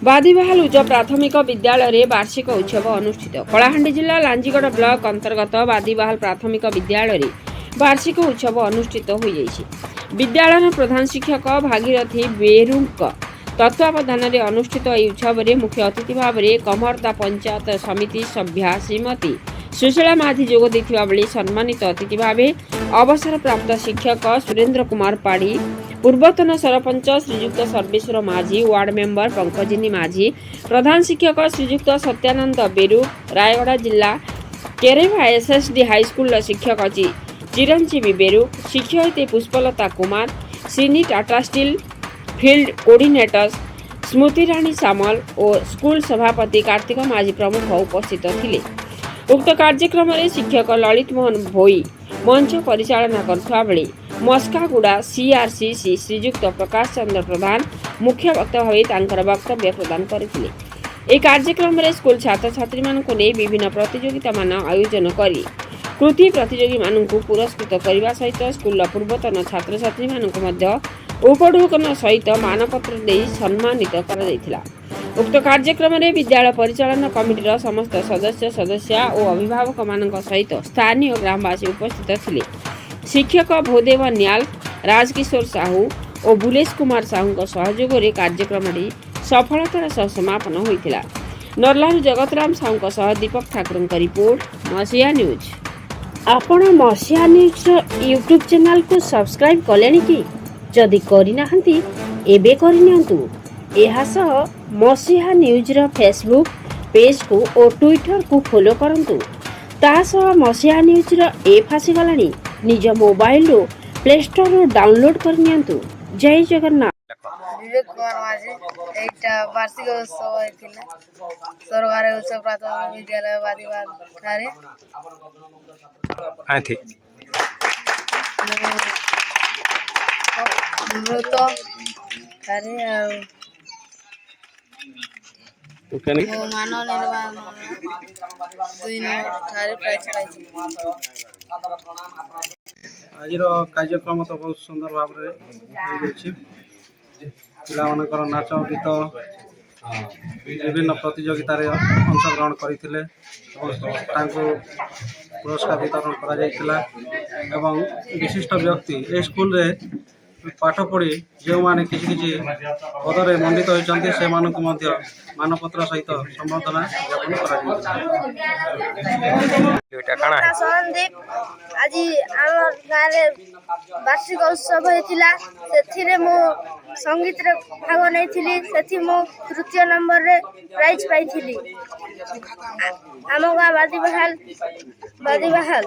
बादीबाहाल उच्च प्राथमिक विद्यालय वार्षिक उत्सव अनुष्ठित। कलाहांडी जिला लांजीगड़ ब्लॉक अंतर्गत बादीबाहाल प्राथमिक विद्यालय वार्षिक उत्सव अनुष्ठित हो जाइछि। विद्यालय प्रधान शिक्षक भागीरथी बेरुंक तत्वावधान में अनुष्ठित यह उत्सव में मुख्य अतिथि भाव में कमरदा पंचायत समिति सभ्या श्रीमती सुशीला माझी जोग देथिबा बेले सम्मानित अतिथि भाव अवसर प्राप्त शिक्षक सुरेंद्र कुमार पाढ़ी, पूर्वतन सरपंच श्रीजुक्त सर्वेश्वर माझी, वार्ड मेंबर पंकजिनी माझी, प्रधान शिक्षक श्रीजुक्त सत्यानंद बेरु, रायगढ़ जिला केरेभा एसएसडी हाईस्कूल शिक्षक चिरंजीवी बेरु, शिक्षयित्री पुष्पलता कुमार, श्रीनी Tata steel field coordinator Smruti Rani Samal और स्कूल सभापति कार्तिक माझी प्रमुख उपस्थित थिले। उक्त कार्यक्रम में शिक्षक ललित मोहन भोई मंच परिचालना करथुआ बेले मस्कागुड़ा सीआरसीसी श्रीजुक्त प्रकाश चंद्र प्रधान मुख्य वक्ता भाव तांकर वक्तव्य प्रदान करथिले। ए कार्यक्रम में स्कूल छात्र छात्री मानक ने विभिन्न प्रतियोगिता मान आयोजन करी कृति प्रतियोगी मानक पुरस्कृत करने सहित स्कूल पूर्वतन छात्र छात्री मानक उपढौकन सहित मानपत्र दे सम्मानित कर उक्त कार्यक्रम में विद्यालय परिचालन कमिटीर समस्त सदस्य और अभिभावक मानक सहित स्थानीय ग्रामवासी उपस्थित थिले। शिक्षक भूदेव न्याल, राजकिशोर साहू और बुलेश कुमार साहू सहयोग में कार्यक्रम सफलतार सह समापन होता। नरलारू जगतराम साहू सह दीपक ठाकुर का रिपोर्ट मसीहा न्यूज। आपण मसीहा न्यूज यूट्यूब चैनल को सब्सक्राइब कले कि जदि करना एबे करनियंतु। एहा सह मसीहा न्यूज रो फेसबुक पेज को और ट्विटर को फॉलो करंतु। ता सह मसीहा न्यूज रो ऐप आसी गलानी निज मोबाइल रो प्ले स्टोर रो डाउनलोड करनियंतु। जय जगन्नाथ। विवेक कुमार माझी एक वार्षिक उत्सव होता सरकारी उच्च प्राथमिक विद्यालय बादीबाहाल ठारे मृत ठारे मानव निर्माण 2 नंबर ठारे प्राइज पाइछि। आज कार्यक्रम तो बहुत सुंदर भाव में पिलामानकर नाच गीत विभिन्न प्रतियोगितार अंशग्रहण करते पुरस्कार वितरण कर विशिष्ट व्यक्ति ए स्कूल रे पाठ पढ़ी जो मैंने किसी पदरे मंडित होती से मानपत्र सहित संबर्धना ज्ञापन सन्दीप आज आम गाँव वार्षिक उत्सव होता से मो संगीत भाग नहीं मो तृतीय नंबर रे प्राइज पाई आम गाँव बादीबाहाल